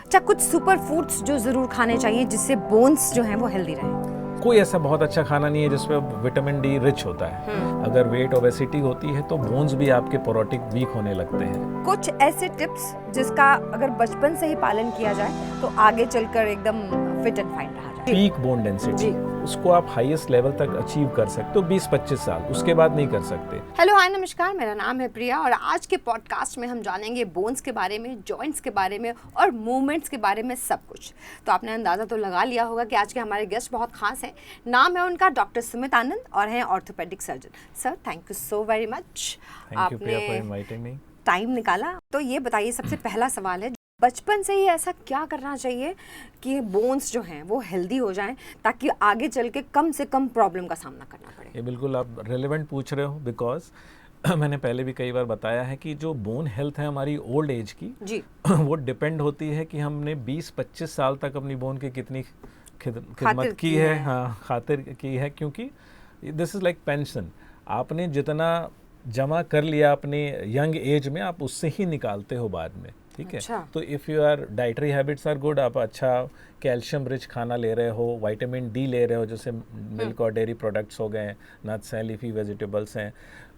अच्छा, कुछ super foods जो ज़रूर खाने चाहिए जिससे बोन्स जो हैं वो हेल्दी रहें? कोई ऐसा बहुत अच्छा खाना नहीं है जिसमें विटामिन डी रिच होता है। अगर वेट ओबेसिटी होती है तो बोन्स भी आपके पोरोटिक वीक होने लगते हैं। कुछ ऐसे टिप्स जिसका अगर बचपन से ही पालन किया जाए तो आगे चलकर एकदम फिट एंड फाइन रहा जाए। पीक बोन डेंसिटी, उसको आप हाईएस्ट लेवल तक अचीव कर सकते हो 20-25 साल, उसके बाद नहीं कर सकते। हेलो, हाय, नमस्कार, मेरा नाम है प्रिया और आज के पॉडकास्ट में हम जानेंगे बोन्स के बारे में, जॉइंट्स के बारे में और मूवमेंट्स के बारे में सब कुछ। तो आपने अंदाज़ा तो लगा लिया होगा कि आज के हमारे गेस्ट बहुत खास हैं। नाम है उनका डॉक्टर सुमित आनंद और हैं orthopaedic surgeon. Sir, thank you so very much, आपने टाइम निकाला। तो ये बताइए, सबसे पहला सवाल है, बचपन से ही ऐसा क्या करना चाहिए कि बोन्स जो हैं वो हेल्दी हो जाएं ताकि आगे चल के कम से कम प्रॉब्लम का सामना करना पड़े? ये बिल्कुल आप रेलेवेंट पूछ रहे हो, बिकॉज मैंने पहले भी कई बार बताया है कि जो बोन हेल्थ है हमारी ओल्ड एज की जी वो डिपेंड होती है कि हमने 20-25 साल तक अपनी बोन की कितनी खिदमत की है, हाँ, खातिर की है। क्योंकि दिस इज़ लाइक पेंशन, आपने जितना जमा कर लिया अपने यंग एज में आप उससे ही निकालते हो बाद में, ठीक है। अच्छा। तो if you are dietary habits are good, आप अच्छा कैल्शियम रिच खाना ले रहे हो, विटामिन डी ले रहे हो, जैसे मिल्क और डेयरी प्रोडक्ट्स हो गए, नट्स हैं, लीफी वेजिटेबल्स हैं,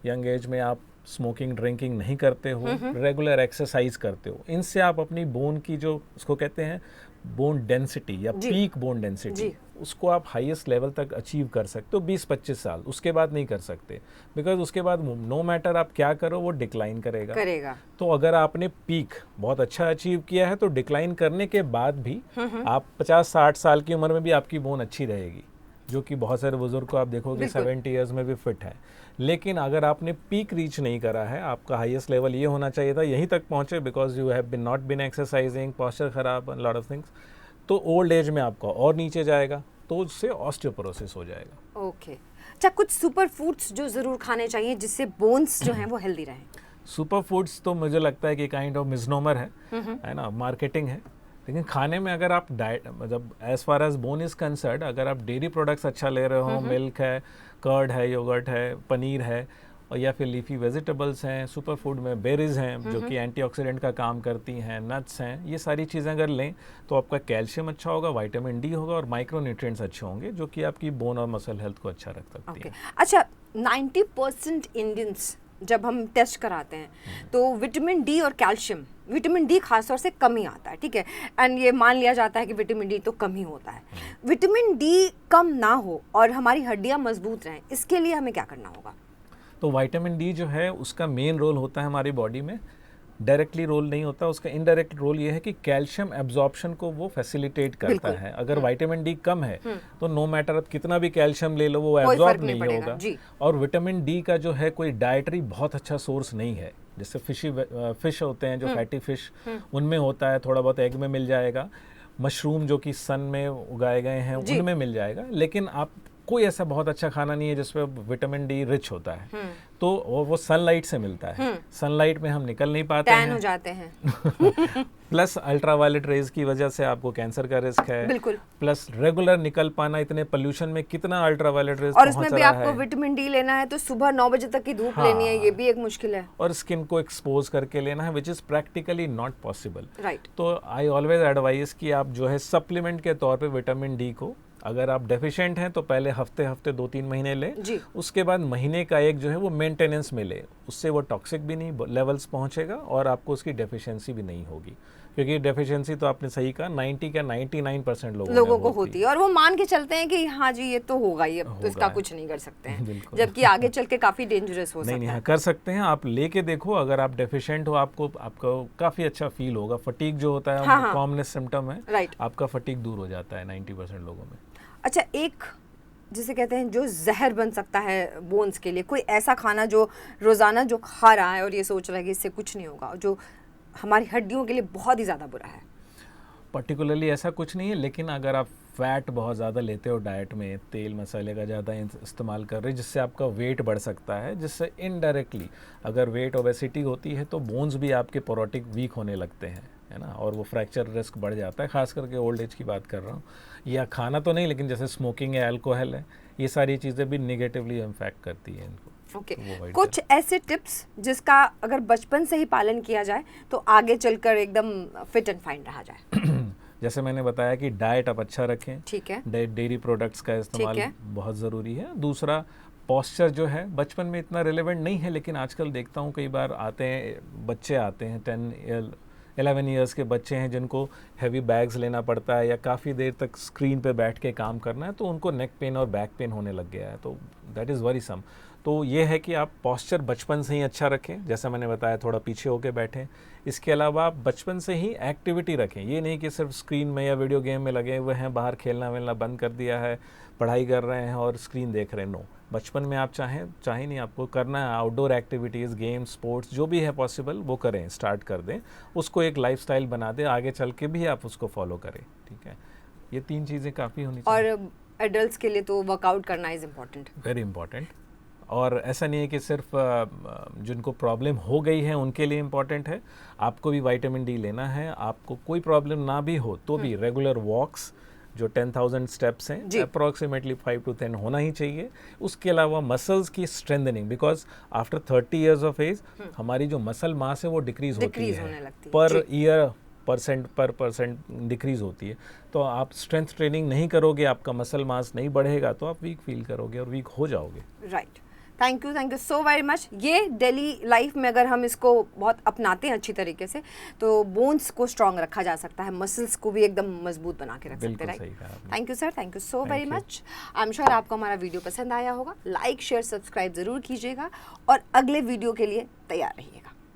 यंग एज में आप स्मोकिंग ड्रिंकिंग नहीं करते हो, रेगुलर एक्सरसाइज करते हो, इनसे आप अपनी बोन की जो उसको कहते हैं बोन डेंसिटी या पीक बोन डेंसिटी, उसको आप हाईएस्ट लेवल तक अचीव कर सकते हो 20-25 साल, उसके बाद नहीं कर सकते। बिकॉज उसके बाद नो मैटर आप क्या करो वो डिक्लाइन करेगा। तो अगर आपने पीक बहुत अच्छा अचीव किया है तो डिक्लाइन करने के बाद भी आप 50-60 साल की उम्र में भी आपकी बोन अच्छी रहेगी, जो कि बहुत सारे बुजुर्ग को आप देखोगे 70 ईयर्स में भी फिट है। लेकिन अगर आपने पीक रीच नहीं करा है, आपका हाईएस्ट लेवल ये होना चाहिए था, यहीं तक पहुंचे, because you have been not been exercising, posture खराब, लॉट ऑफ थिंग्स, तो ओल्ड एज में आपका और नीचे जाएगा, तो उससे ऑस्टियोपोरोसिस हो जाएगा। ओके। अच्छा, कुछ सुपर फूड्स जो ज़रूर खाने चाहिए जिससे बोन्स जो हैं वो हेल्दी रहें? सुपर फूड्स तो मुझे लगता है कि काइंड ऑफ मिसनोमर है ना, मार्केटिंग है। लेकिन खाने में अगर आप डाइट मतलब as far as bone is concern, अगर आप डेयरी प्रोडक्ट्स अच्छा ले रहे हो, मिल्क है, कर्ड है, योगर्ट है, पनीर है, और या फिर लीफी वेजिटेबल्स हैं, सुपर फूड में बेरीज हैं जो कि एंटीऑक्सीडेंट का काम करती हैं, नट्स हैं, ये सारी चीज़ें अगर लें तो आपका कैल्शियम अच्छा होगा, विटामिन डी होगा और माइक्रो न्यूट्रिएंट्स अच्छे होंगे, जो कि आपकी बोन और मसल हेल्थ को अच्छा रख सकती है। अच्छा, 90% इंडियंस जब हम टेस्ट कराते हैं तो विटामिन डी और कैल्शियम, विटामिन डी खासतौर से कम ही आता है, ठीक है, एंड ये मान लिया जाता है कि विटामिन डी तो कम ही होता है। विटामिन डी कम ना हो और हमारी हड्डियां मजबूत रहें, इसके लिए हमें क्या करना होगा? तो विटामिन डी जो है उसका मेन रोल होता है हमारी बॉडी में, डायरेक्टली रोल नहीं होता, उसका इनडायरेक्ट रोल ये है कि कैल्शियम एब्जॉर्प्शन को वो फैसिलिटेट करता है। अगर विटामिन डी कम है तो नो मैटर आप कितना भी कैल्शियम ले लो वो एब्जॉर्ब नहीं होगा। और विटामिन डी का जो है कोई डाइटरी बहुत अच्छा सोर्स नहीं है, जैसे फिश होते हैं जो फैटी फिश, उनमें होता है, थोड़ा बहुत एग में मिल जाएगा, मशरूम जो कि सन में उगाए गए हैं उनमें मिल जाएगा। लेकिन आप कोई ऐसा बहुत अच्छा खाना नहीं है जिसमें विटामिन डी रिच होता है, तो वो सनलाइट से मिलता है। सनलाइट में हम निकल नहीं पाते टैन हो जाते हैं प्लस अल्ट्रावायलेट रेज की वजह से आपको कैंसर का रिस्क है। बिल्कुल। प्लस रेगुलर निकल पाना, इतने पोल्यूशन में कितना अल्ट्रावायलेट रेज और उसमें भी आपको विटामिन डी लेना है तो सुबह 9 बजे तक की धूप लेनी है, ये भी एक मुश्किल है, और स्किन को एक्सपोज करके लेना है, which is practically not possible. Right. तो आई ऑलवेज एडवाइज कि आप जो है सप्लीमेंट के तौर पे विटामिन डी को, अगर आप डेफिशिएंट हैं तो पहले हफ्ते 2-3 महीने ले, उसके बाद महीने का एक जो है वो मेंटेनेंस में ले, उससे वो टॉक्सिक भी नहीं लेवल्स पहुंचेगा और आपको उसकी डेफिशिएंसी भी नहीं होगी। क्योंकि डेफिशिएंसी तो आपने सही कहा 99% लोगों को होती है और वो मान के चलते हैं कि हाँ जी ये तो होगा ही, अब तो इसका कुछ नहीं कर सकते हैं, जबकि आगे चल के काफी डेंजरस हो सकता है। नहीं, कर सकते हैं, आप लेके देखो, अगर आप डेफिशिएंट हो आपको काफी अच्छा फील होगा। फटीग जो होता है कॉमनेस सिम्टम है, आपका फटीग दूर हो जाता है 90% लोगों में। अच्छा, एक जिसे कहते हैं जो जहर बन सकता है बोन्स के लिए, कोई ऐसा खाना जो रोज़ाना जो खा रहा है और ये सोच रहा है कि इससे कुछ नहीं होगा, जो हमारी हड्डियों के लिए बहुत ही ज़्यादा बुरा है? पर्टिकुलरली ऐसा कुछ नहीं है, लेकिन अगर आप फैट बहुत ज़्यादा लेते हो डाइट में, तेल मसाले का ज़्यादा इस्तेमाल कर रहे हैं, जिससे आपका वेट बढ़ सकता है, जिससे इनडायरेक्टली अगर वेट ओबेसिटी होती है तो बोन्स भी आपके पोरोटिक वीक होने लगते हैं, है ना, और वो फ्रैक्चर रिस्क बढ़ जाता है, खास करके ओल्ड एज की बात कर रहा हूँ। या खाना तो नहीं, लेकिन जैसे स्मोकिंग है, अल्कोहल है, ये सारी चीज़ें भी निगेटिवली इम्पैक्ट करती है इनको। ओके तो वो avoid कुछ ऐसे टिप्स जिसका अगर बचपन से ही पालन किया जाए तो आगे चलकर एकदम फिट एंड फाइन रहा जाए। जैसे मैंने बताया कि डाइट आप अच्छा रखें, ठीक है। डेयरी प्रोडक्ट्स का इस्तेमाल ठीक है। बहुत ज़रूरी है। दूसरा, पॉस्चर जो है बचपन में इतना रिलेवेंट नहीं है, लेकिन आजकल देखता हूँ कई बार आते हैं बच्चे आते हैं 11 ईयर्स के बच्चे हैं जिनको हैवी बैग्स लेना पड़ता है या काफ़ी देर तक स्क्रीन पे बैठ के काम करना है, तो उनको नेक पेन और बैक पेन होने लग गया है, तो दैट इज़ वरीसम। तो ये है कि आप पॉस्चर बचपन से ही अच्छा रखें, जैसा मैंने बताया थोड़ा पीछे होके बैठें। इसके अलावा आप बचपन से ही एक्टिविटी रखें, ये नहीं कि सिर्फ स्क्रीन में या वीडियो गेम में लगे हुए हैं, बाहर खेलना वेलना बंद कर दिया है, पढ़ाई कर रहे हैं और स्क्रीन देख रहे हैं। नो, बचपन में आप चाहे नहीं, आपको करना है आउटडोर एक्टिविटीज़, गेम्स, स्पोर्ट्स जो भी है पॉसिबल वो करें, स्टार्ट कर दें, उसको एक लाइफस्टाइल बना दें, आगे चल के भी आप उसको फॉलो करें। ठीक है, ये 3 चीज़ें काफ़ी होनी चाहिए। और एडल्ट्स के लिए तो वर्कआउट करना इज इम्पोर्टेंट, वेरी इंपॉर्टेंट। और ऐसा नहीं है कि सिर्फ जिनको प्रॉब्लम हो गई है उनके लिए इम्पॉर्टेंट है, आपको भी विटामिन डी लेना है। आपको कोई प्रॉब्लम ना भी हो तो भी रेगुलर वॉक्स, जो 10,000 स्टेप्स हैं, अप्रॉक्सीमेटली 5 to 10 होना ही चाहिए। उसके अलावा मसल्स की strengthening, because after 30 years of age हमारी जो मसल मास है वो डिक्रीज होती है, पर ईयर परसेंट डिक्रीज होती है। तो आप स्ट्रेंथ ट्रेनिंग नहीं करोगे, आपका मसल मास नहीं बढ़ेगा, तो आप वीक फील करोगे और वीक हो जाओगे। Right. Thank you so very much. ये डेली लाइफ में अगर हम इसको बहुत अपनाते हैं अच्छी तरीके से तो बोन्स को स्ट्रांग रखा जा सकता है, मसल्स को भी एकदम मजबूत बना के रख सकते हैं। Right. Thank you sir, thank you so very much. I am sure आपको हमारा वीडियो पसंद आया होगा। लाइक शेयर सब्सक्राइब ज़रूर कीजिएगा और अगले वीडियो के लिए तैयार रहिएगा।